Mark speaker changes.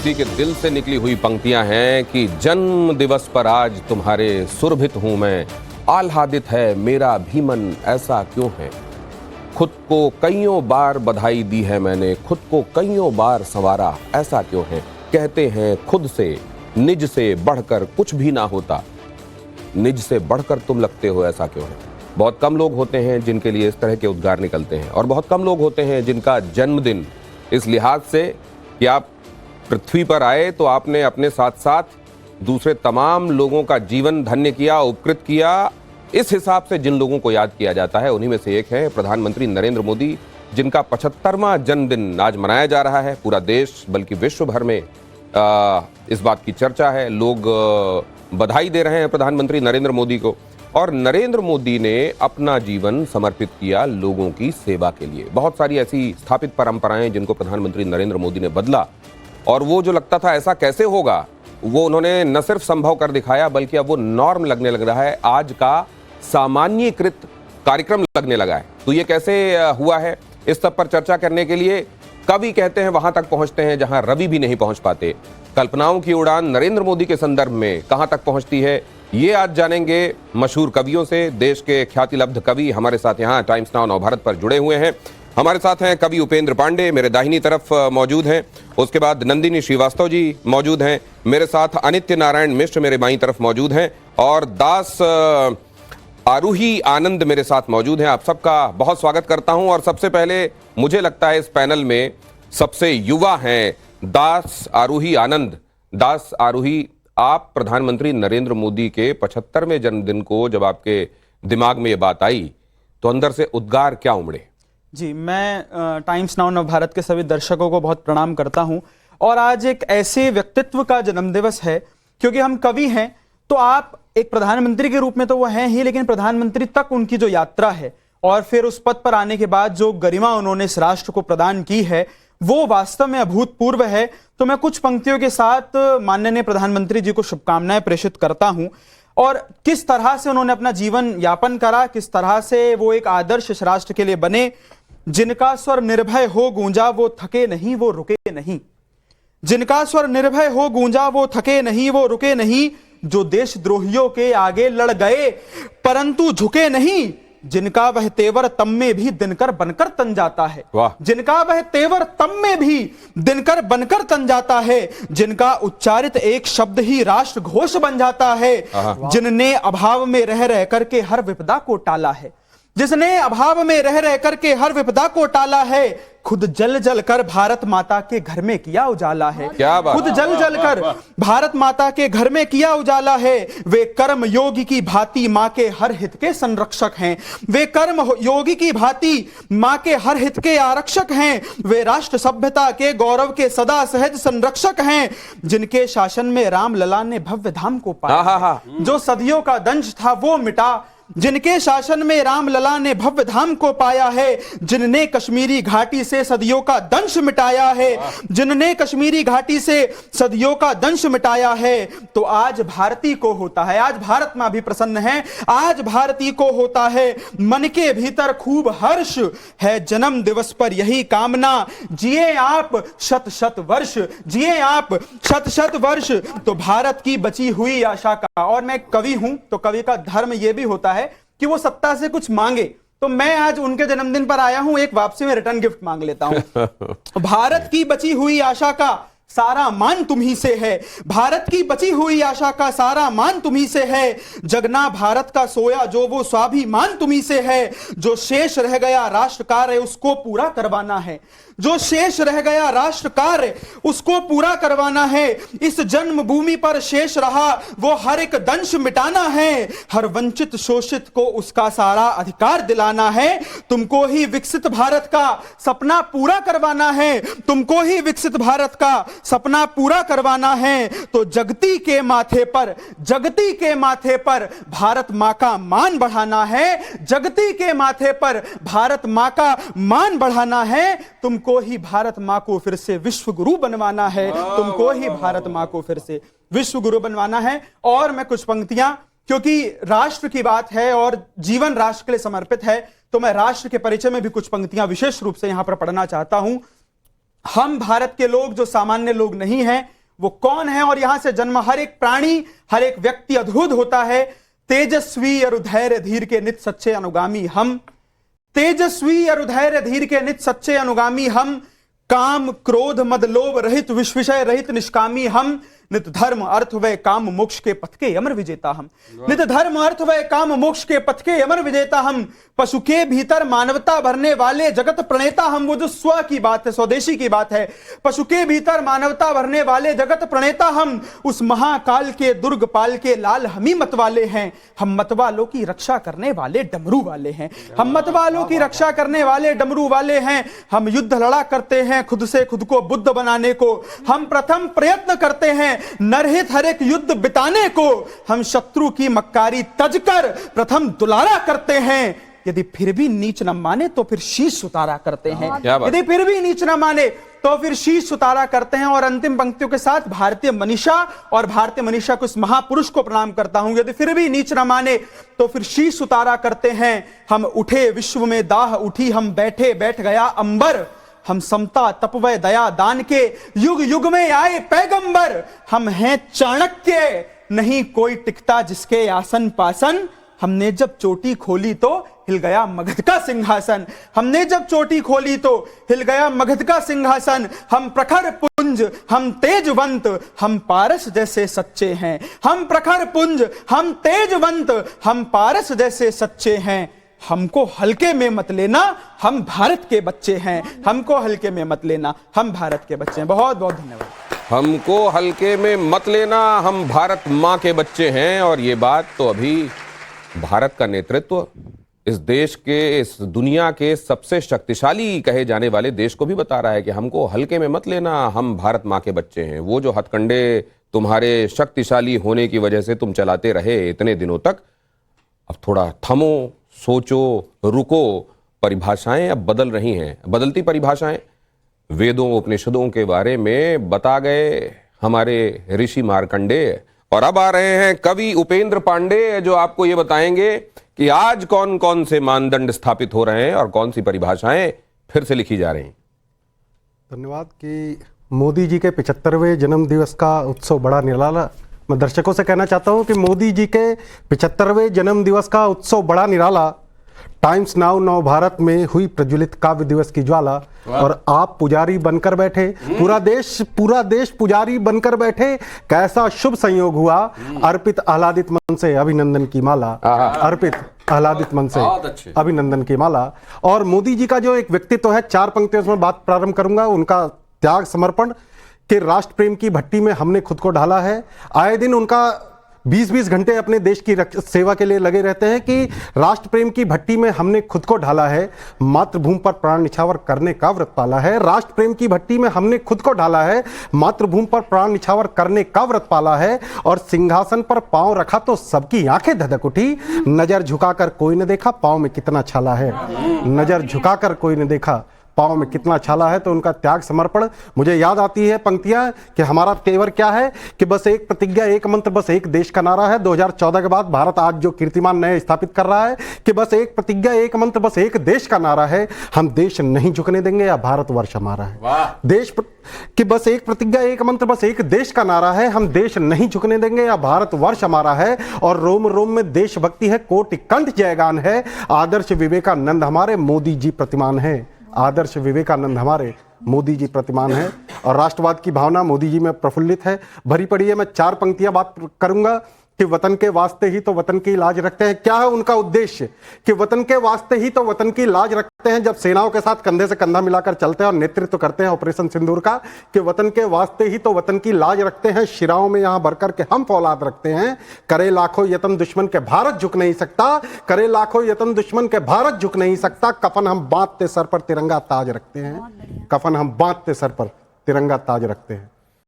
Speaker 1: किसी के दिल से निकली हुई पंक्तियां हैं कि जन्म दिवस पर आज तुम्हारे सुरभित हूं मैं, आह्लादित है मेरा भी मन ऐसा क्यों है। खुद को कईयों बार बधाई दी है मैंने, खुद को कईयों बार संवारा ऐसा क्यों है। कहते हैं खुद से निज से बढ़कर कुछ भी ना होता, निज से बढ़कर तुम लगते हो ऐसा क्यों है। बहुत कम लोग होते हैं जिनके लिए इस तरह के उद्गार निकलते हैं और बहुत कम लोग होते हैं जिनका जन्मदिन इस लिहाज से कि आप पृथ्वी पर आए तो आपने अपने साथ साथ दूसरे तमाम लोगों का जीवन धन्य किया, उपकृत किया। इस हिसाब से जिन लोगों को याद किया जाता है उन्हीं में से एक है प्रधानमंत्री नरेंद्र मोदी, जिनका 75वां जन्मदिन आज मनाया जा रहा है। पूरा देश बल्कि विश्व भर में इस बात की चर्चा है, लोग बधाई दे रहे हैं प्रधानमंत्री नरेंद्र मोदी को। और नरेंद्र मोदी ने अपना जीवन समर्पित किया लोगों की सेवा के लिए। बहुत सारी ऐसी स्थापित परंपराएं जिनको प्रधानमंत्री नरेंद्र मोदी ने बदला और वो जो लगता था ऐसा कैसे होगा, वो उन्होंने न सिर्फ संभव कर दिखाया बल्कि अब वो नॉर्म लगने लग रहा है, आज का सामान्यीकृत कार्यक्रम लगने लगा है। तो ये कैसे हुआ है, इस सब पर चर्चा करने के लिए कवि कहते हैं वहां तक पहुंचते हैं जहां रवि भी नहीं पहुंच पाते। कल्पनाओं की उड़ान नरेंद्र मोदी के संदर्भ में कहां तक पहुंचती है, ये आज जानेंगे मशहूर कवियों से। देश के ख्यातिलब्ध कवि हमारे साथ यहाँ टाइम्स नाउ नवभारत पर जुड़े हुए हैं। हमारे साथ हैं कवि उपेंद्र पांडे, मेरे दाहिनी तरफ मौजूद हैं। उसके बाद नंदिनी श्रीवास्तव जी मौजूद हैं। मेरे साथ अनित्य नारायण मिश्र मेरे बाईं तरफ मौजूद हैं और दास आरूही आनंद मेरे साथ मौजूद हैं। आप सबका बहुत स्वागत करता हूं। और सबसे पहले मुझे लगता है इस पैनल में सबसे युवा हैं दास आरूही आनंद। दास आरूही, आप प्रधानमंत्री नरेंद्र मोदी के 75वें जन्मदिन को जब आपके दिमाग में ये बात आई तो अंदर से उद्गार क्या उमड़े?
Speaker 2: जी, मैं टाइम्स नाउ नवभारत के सभी दर्शकों को बहुत प्रणाम करता हूं। और आज एक ऐसे व्यक्तित्व का जन्मदिवस है, क्योंकि हम कवि हैं तो आप एक प्रधानमंत्री के रूप में तो वो हैं ही, लेकिन प्रधानमंत्री तक उनकी जो यात्रा है और फिर उस पद पर आने के बाद जो गरिमा उन्होंने इस राष्ट्र को प्रदान की है वो वास्तव में अभूतपूर्व है। तो मैं कुछ पंक्तियों के साथ माननीय प्रधानमंत्री जी को शुभकामनाएं प्रेषित करता हूं और किस तरह से उन्होंने अपना जीवन यापन करा, किस तरह से वो एक आदर्श इस राष्ट्र के लिए बने। जिनका स्वर निर्भय हो गूंजा वो थके नहीं वो रुके नहीं, जिनका स्वर निर्भय हो गूंजा वो थके नहीं वो रुके नहीं, जो देशद्रोहियों के आगे लड़ गए परंतु झुके नहीं, जिनका वह तेवर तम में भी दिनकर बनकर तन जाता है। जिनका वह तेवर तम में भी दिनकर बनकर तन जाता है, जिनका उच्चारित एक शब्द ही राष्ट्र घोष बन जाता है, जिनने अभाव में रह रह करके हर विपदा को टाला है, जिसने अभाव में रह रह करके हर विपदा को टाला है, खुद जल जल कर भारत माता के घर में किया उजाला है। खुद जल जल कर भारत माता के घर में किया उजाला है। वे कर्म योगी की भांति मां के हर हित के संरक्षक हैं, वे कर्म योगी की भांति मां के हर हित के आरक्षक हैं, वे राष्ट्र सभ्यता के गौरव के सदा सहज संरक्षक हैं, जिनके शासन में राम लला ने भव्य धाम को पाया, जो सदियों का दंश था वो मिटा, जिनके शासन में राम लला ने भव्य धाम को पाया है, जिनने कश्मीरी घाटी से सदियों का दंश मिटाया है, जिनने कश्मीरी घाटी से सदियों का दंश मिटाया है। तो आज भारती को होता है, आज भारत मां भी प्रसन्न है, आज भारती को होता है मन के भीतर खूब हर्ष है, जन्म दिवस पर यही कामना, जिए आप शत शत वर्ष, जिए आप शत शत वर्ष। तो भारत की बची हुई आशा का, और मैं कवि हूं तो कवि का धर्म यह भी होता है कि वो सत्ता से कुछ मांगे, तो मैं आज उनके जन्मदिन पर आया हूं, एक वापसी में रिटर्न गिफ्ट मांग लेता हूं। भारत की बची हुई आशा का सारा मान तुम्ही से है, भारत की बची हुई आशा का सारा मान तुम्ही से है, जगना भारत का सोया जो वो स्वाभिमान तुम्ही से है, जो शेष रह गया राष्ट्र कार्य उसको पूरा करवाना है, जो शेष रह गया राष्ट्र कार्य उसको पूरा करवाना है, इस जन्मभूमि पर शेष रहा वो हर एक दंश मिटाना है, हर वंचित शोषित को उसका सारा अधिकार दिलाना है, तुमको ही विकसित भारत का सपना पूरा करवाना है, तुमको ही विकसित भारत का सपना पूरा करवाना है। तो जगती के माथे पर, जगती के माथे पर भारत मां का मान बढ़ाना है, जगती के माथे पर भारत मां का मान बढ़ाना है, तुमको ही भारत मां को फिर से विश्व गुरु बनवाना है, तुमको ही भारत मां को फिर से विश्व गुरु बनवाना है। और मैं कुछ पंक्तियां, क्योंकि राष्ट्र की बात है और जीवन राष्ट्र के लिए समर्पित है, तो मैं राष्ट्र के परिचय में भी कुछ पंक्तियां विशेष रूप से यहां पर पढ़ना चाहता हूं। हम भारत के लोग जो सामान्य लोग नहीं हैं वो कौन है, और यहां से जन्म हर एक प्राणी, हर एक व्यक्ति अद्भुत होता है। तेजस्वी अरुधैर्य धीर के नित सच्चे अनुगामी हम, तेजस्वी अरुधैर्य धीर के नित सच्चे अनुगामी हम, काम क्रोध मद लोभ रहित विषय रहित निष्कामी हम, नित धर्म अर्थ व काम मोक्ष के पथ के अमर विजेता हम, नित धर्म अर्थ व काम मोक्ष के पथ के अमर विजेता हम, पशु के भीतर मानवता भरने वाले जगत प्रणेता हम। वो जो स्व की बात है, स्वदेशी की बात है, पशु के भीतर मानवता भरने वाले जगत प्रणेता हम, उस महाकाल के दुर्गपाल के लाल हमी मत वाले हैं। हम मत वालों की रक्षा करने वाले डमरू वाले हैं, हम मत वालों की रक्षा करने वाले डमरू वाले हैं। हम युद्ध लड़ा करते हैं खुद से खुद को बुद्ध बनाने को, हम प्रथम प्रयत्न करते हैं नरहित हर एक युद्ध बिताने को, हम शत्रु की मक्कारी तजकर प्रथम दुलारा करते हैं। यदि फिर भी नीच न माने तो फिर शीश उतारा करते हैं, यदि फिर भी नीच न माने तो फिर शीश उतारा करते हैं। और अंतिम पंक्तियों के साथ भारतीय मनीषा और भारतीय मनीषा को, इस महापुरुष को प्रणाम करता हूं। यदि फिर भी नीच न माने तो फिर शीश उतारा करते हैं। हम उठे विश्व में दाह उठी, हम बैठे बैठ गया अंबर, हम समता तपवय दया दान के युग युग में आए पैगंबर। हम हैं चाणक्य, नहीं कोई टिकता जिसके आसन पासन, हमने जब चोटी खोली तो हिल गया मगध का सिंहासन, हमने जब चोटी खोली तो हिल गया मगध का सिंहासन। हम प्रखर पुंज, हम तेजवंत, हम पारस जैसे सच्चे हैं, हम प्रखर पुंज, हम तेजवंत, हम पारस जैसे सच्चे हैं। हमको हल्के में मत लेना, हम भारत के बच्चे हैं, हमको हल्के में मत लेना, हम भारत के बच्चे हैं। बहुत बहुत धन्यवाद।
Speaker 1: हमको हल्के में मत लेना, हम भारत माँ के बच्चे हैं। और ये बात तो अभी भारत का नेतृत्व इस देश के, इस दुनिया के सबसे शक्तिशाली कहे जाने वाले देश को भी बता रहा है कि हमको हल्के में मत लेना, हम भारत माँ के बच्चे हैं। वो जो हथकंडे तुम्हारे शक्तिशाली होने की वजह से तुम चलाते रहे इतने दिनों तक, अब थोड़ा थमो, सोचो, रुको। परिभाषाएं अब बदल रही हैं, बदलती परिभाषाएं। वेदों उपनिषदों के बारे में बता गए हमारे ऋषि मार्कंडेय, और अब आ रहे हैं कवि उपेंद्र पांडे जो आपको ये बताएंगे कि आज कौन कौन से मानदंड स्थापित हो रहे हैं और कौन सी परिभाषाएं फिर से लिखी जा रही हैं।
Speaker 3: धन्यवाद। कि मोदी जी के 75वें जन्म दिवस का उत्सव बड़ा निराला। मैं दर्शकों से कहना चाहता हूं कि मोदी जी के 75वें जन्म दिवस का उत्सव बड़ा निराला। टाइम्स नाउ नव भारत में हुई प्रज्वलित काव्य दिवस की ज्वाला, और आप पुजारी बनकर बैठे, पूरा देश पुजारी बनकर बैठे। कैसा शुभ संयोग हुआ, अर्पित आह्लादित मन से अभिनंदन की माला, अर्पित आह्लादित मन से अभिनंदन की माला। और मोदी जी का जो एक व्यक्तित्व है, 4 पंक्तियों में बात प्रारंभ करूंगा। उनका त्याग समर्पण कि राष्ट्र प्रेम की भट्टी में हमने खुद को ढाला है। आए दिन उनका 20-20 घंटे अपने देश की सेवा के लिए लगे रहते हैं कि राष्ट्र प्रेम की भट्टी में हमने खुद को ढाला है, मातृभूमि पर प्राण निछावर करने का व्रत पाला है। राष्ट्र प्रेम की भट्टी में हमने खुद को ढाला है, मातृभूमि पर प्राण निछावर करने का व्रत पाला है। और सिंहासन पर पांव रखा तो सबकी आंखें धधक उठी, नजर झुकाकर कोई न देखा पांव में कितना छाला है, नजर झुकाकर कोई न देखा पांव में कितना छाला है। तो उनका त्याग समर्पण, मुझे याद आती है पंक्तियां कि हमारा तेवर क्या है कि बस एक प्रतिज्ञा एक मंत्र बस एक देश का नारा है। 2014 के बाद भारत आज जो कीर्तिमान नए स्थापित कर रहा है कि बस एक प्रतिज्ञा एक मंत्र बस एक देश का नारा है, हम देश नहीं झुकने देंगे या भारतवर्ष हमारा है। देश कि बस एक प्रतिज्ञा एक मंत्र बस एक देश का नारा है, हम देश नहीं झुकने देंगे या भारतवर्ष हमारा है। और रोम रोम में देशभक्ति है, कोटि कंठ जयगान है। आदर्श विवेकानंद हमारे मोदी जी प्रतिमान है, आदर्श विवेकानंद हमारे मोदी जी प्रतिमान है। और राष्ट्रवाद की भावना मोदी जी में प्रफुल्लित है, भरी पड़ी है। मैं 4 पंक्तियां बात करूंगा कि वतन के वास्ते ही तो वतन की लाज रखते हैं। क्या है उनका उद्देश्य कि वतन के वास्ते ही तो वतन की लाज रखते हैं, जब सेनाओं के साथ कंधे से कंधा मिलाकर चलते हैं और नेतृत्व करते हैं ऑपरेशन सिंदूर का, कि वतन के वास्ते ही तो वतन की लाज रखते हैं। शिराओं में यहां भरकर के हम फौलाद रखते हैं, करे लाखों यतन दुश्मन के भारत झुक नहीं सकता, करे लाखों यतन दुश्मन के भारत झुक नहीं सकता। कफन हम बांधते सर पर तिरंगा ताज रखते हैं, कफन हम बांधते सर पर तिरंगा ताज रखते हैं।